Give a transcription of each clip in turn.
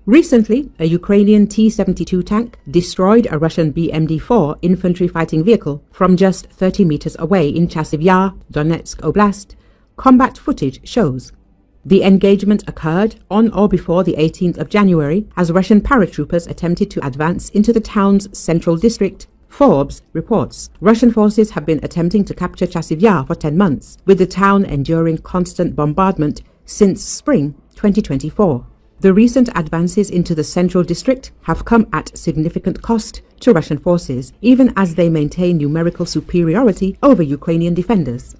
Recently, a Ukrainian T-72 tank destroyed a Russian BMD-4 infantry fighting vehicle from just 30 meters away in Chasiv Yar, Donetsk Oblast, combat footage shows. The engagement occurred on or before the 18th of January as Russian paratroopers attempted to advance into the town's central district. Forbes reports Russian forces have been attempting to capture Chasiv Yar for 10 months, with the town enduring constant bombardment since spring 2024. The recent advances into the central district have come at significant cost to Russian forces, even as they maintain numerical superiority over Ukrainian defenders.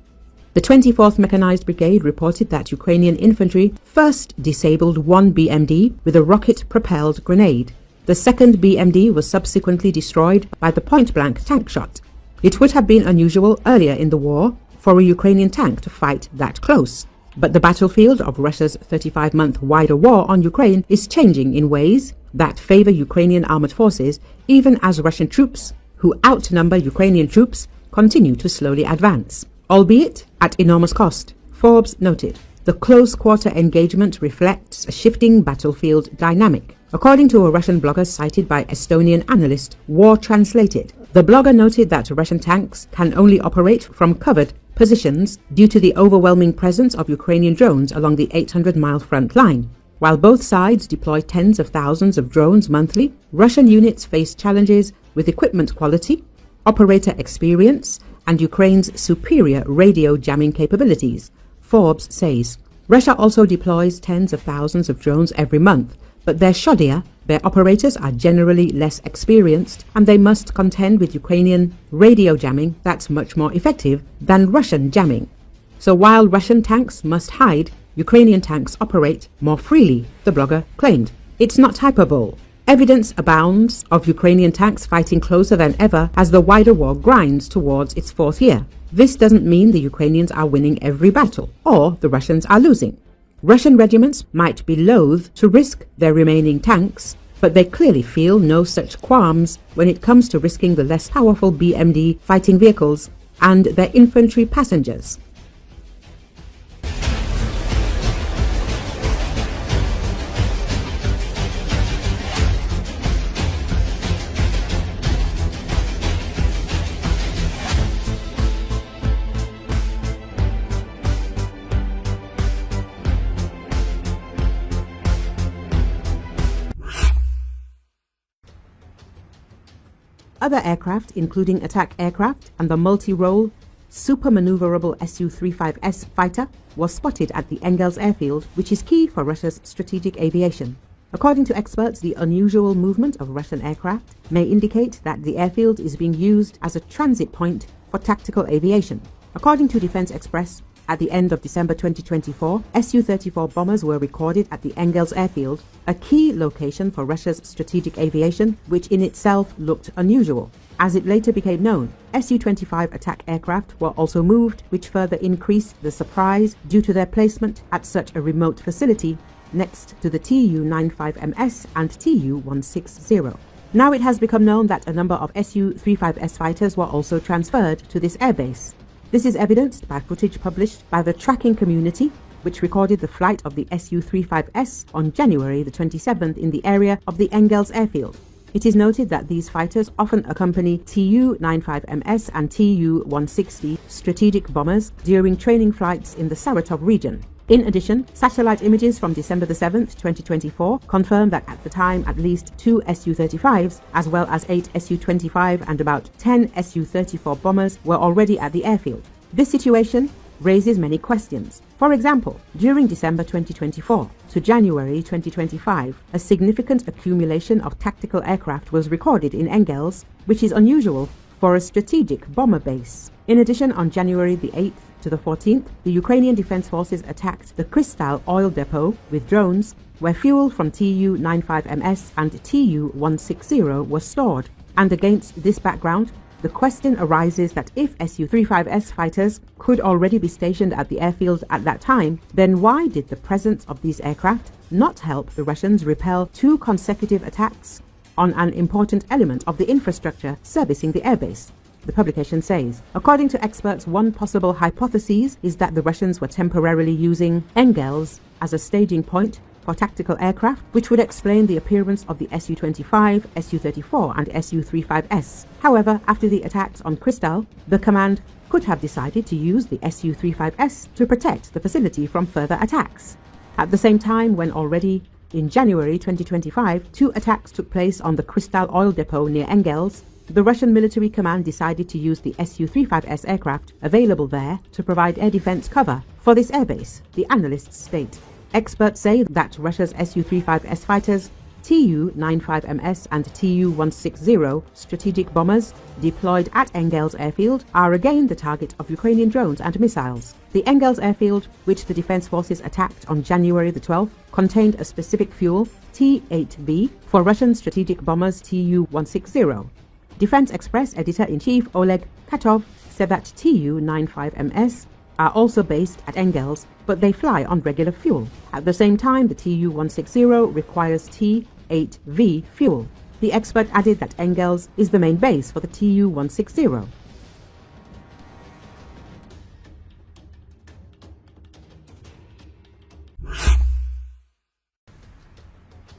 The 24th Mechanized Brigade reported that Ukrainian infantry first disabled one BMD with a rocket-propelled grenade. The second BMD was subsequently destroyed by the point-blank tank shot. It would have been unusual earlier in the war for a Ukrainian tank to fight that close. But the battlefield of Russia's 35-month wider war on Ukraine is changing in ways that favor Ukrainian armored forces, even as Russian troops, who outnumber Ukrainian troops, continue to slowly advance, albeit at enormous cost. Forbes noted, the close-quarter engagement reflects a shifting battlefield dynamic. According to a Russian blogger cited by Estonian analyst War Translated, the blogger noted that Russian tanks can only operate from covered positions due to the overwhelming presence of Ukrainian drones along the 800-mile front line. While both sides deploy tens of thousands of drones monthly, Russian units face challenges with equipment quality, operator experience, and Ukraine's superior radio jamming capabilities, Forbes says. Russia also deploys tens of thousands of drones every month, but they're shoddier, their operators are generally less experienced, and they must contend with Ukrainian radio jamming that's much more effective than Russian jamming. So while Russian tanks must hide, Ukrainian tanks operate more freely, the blogger claimed. It's not hyperbole. Evidence abounds of Ukrainian tanks fighting closer than ever as the wider war grinds towards its fourth year. This doesn't mean the Ukrainians are winning every battle, or the Russians are losing. Russian regiments might be loath to risk their remaining tanks, but they clearly feel no such qualms when it comes to risking the less powerful BMD fighting vehicles and their infantry passengers. Other aircraft, including attack aircraft and the multi-role, super-maneuverable Su-35S fighter, was spotted at the Engels airfield, which is key for Russia's strategic aviation. According to experts, the unusual movement of Russian aircraft may indicate that the airfield is being used as a transit point for tactical aviation. According to Defense Express, at the end of December 2024, Su-34 bombers were recorded at the Engels airfield, a key location for Russia's strategic aviation, which in itself looked unusual. As it later became known, Su-25 attack aircraft were also moved, which further increased the surprise due to their placement at such a remote facility next to the Tu-95MS and Tu-160. Now it has become known that a number of Su-35S fighters were also transferred to this airbase. This is evidenced by footage published by the tracking community, which recorded the flight of the Su-35S on January the 27th in the area of the Engels airfield. It is noted that these fighters often accompany Tu-95MS and Tu-160 strategic bombers during training flights in the Saratov region. In addition, satellite images from December the 7th, 2024 confirm that at the time at least 2 Su-35s, as well as 8 Su-25 and about 10 Su-34 bombers were already at the airfield. This situation raises many questions. For example, during December 2024 to January 2025, a significant accumulation of tactical aircraft was recorded in Engels, which is unusual for a strategic bomber base. In addition, on January the 8th to the 14th, the Ukrainian Defense Forces attacked the Kristall oil depot with drones, where fuel from Tu-95MS and Tu-160 was stored. And against this background, the question arises that if Su-35S fighters could already be stationed at the airfield at that time, then why did the presence of these aircraft not help the Russians repel 2 consecutive attacks on an important element of the infrastructure servicing the airbase? The publication says, according to experts, one possible hypothesis is that the Russians were temporarily using Engels as a staging point for tactical aircraft, which would explain the appearance of the Su-25, Su-34 and Su-35S. However, after the attacks on Kristall, the command could have decided to use the Su-35S to protect the facility from further attacks. At the same time, when already in January 2025, 2 attacks took place on the Kristall oil depot near Engels, the Russian military command decided to use the Su-35S aircraft available there to provide air defense cover for this airbase, the analysts state. Experts say that Russia's Su-35S fighters, Tu-95MS and Tu-160 strategic bombers deployed at Engels airfield are again the target of Ukrainian drones and missiles. The Engels airfield, which the defense forces attacked on January the 12th, contained a specific fuel, T-8V, for Russian strategic bombers Tu-160. Defense Express editor-in-chief Oleg Katov said that Tu-95MS are also based at Engels, but they fly on regular fuel. At the same time, the Tu-160 requires T-8V fuel. The expert added that Engels is the main base for the Tu-160.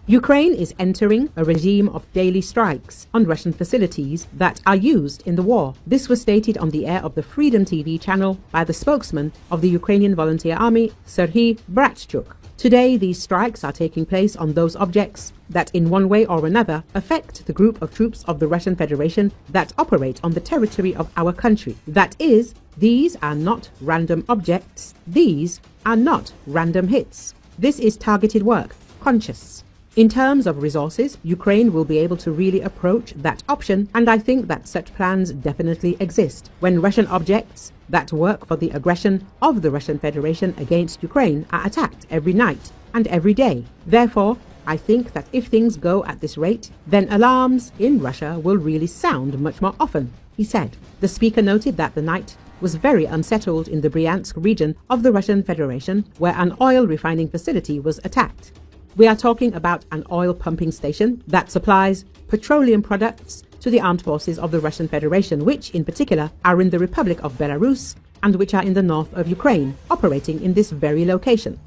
Ukraine is entering a regime of daily strikes on Russian facilities that are used in the war. This was stated on the air of the Freedom TV channel by the spokesman of the Ukrainian Volunteer Army, Serhiy Bratchuk. Today, these strikes are taking place on those objects that in one way or another affect the group of troops of the Russian Federation that operate on the territory of our country. That is, these are not random objects. These are not random hits. This is targeted work, conscious. In terms of resources, Ukraine will be able to really approach that option, and I think that such plans definitely exist. When Russian objects that work for the aggression of the Russian Federation against Ukraine are attacked every night and every day. Therefore, I think that if things go at this rate, then alarms in Russia will really sound much more often, he said. The speaker noted that the night was very unsettled in the Bryansk region of the Russian Federation, where an oil refining facility was attacked. We are talking about an oil pumping station that supplies petroleum products to the armed forces of the Russian Federation, which in particular are in the Republic of Belarus and which are in the north of Ukraine, operating in this very location.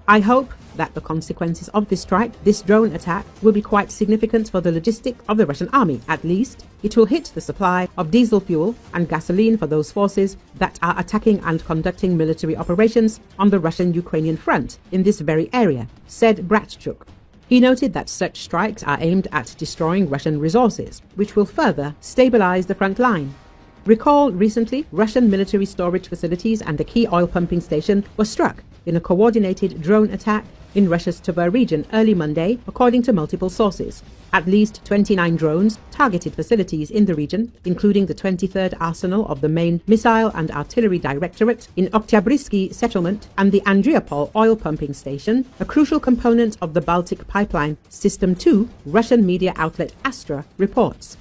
I hope that the consequences of this strike, this drone attack, will be quite significant for the logistics of the Russian army. At least, it will hit the supply of diesel fuel and gasoline for those forces that are attacking and conducting military operations on the Russian-Ukrainian front in this very area, said Bratchuk. He noted that such strikes are aimed at destroying Russian resources, which will further stabilize the front line. Recall recently, Russian military storage facilities and a key oil pumping station were struck in a coordinated drone attack in Russia's Tver region early Monday, according to multiple sources. At least 29 drones targeted facilities in the region, including the 23rd Arsenal of the main Missile and Artillery Directorate in Oktyabrysky settlement and the Andriopol oil pumping station, a crucial component of the Baltic Pipeline System 2, Russian media outlet Astra reports.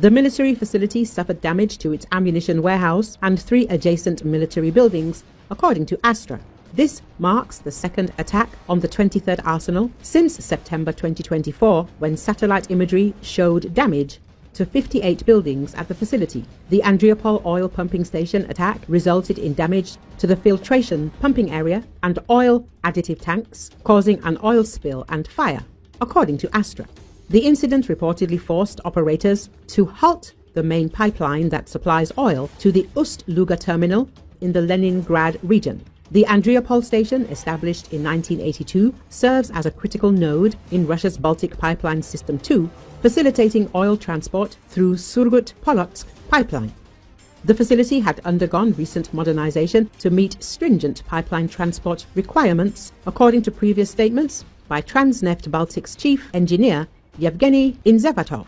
The military facility suffered damage to its ammunition warehouse and 3 adjacent military buildings, according to Astra. This marks the second attack on the 23rd Arsenal since September 2024, when satellite imagery showed damage to 58 buildings at the facility. The Andriopol oil pumping station attack resulted in damage to the filtration pumping area and oil additive tanks, causing an oil spill and fire, according to Astra. The incident reportedly forced operators to halt the main pipeline that supplies oil to the Ust-Luga terminal in the Leningrad region. The Andriopol station, established in 1982, serves as a critical node in Russia's Baltic Pipeline System 2, facilitating oil transport through Surgut-Polotsk pipeline. The facility had undergone recent modernization to meet stringent pipeline transport requirements, according to previous statements by Transneft Baltic's chief engineer, Yevgeny Inzevatov.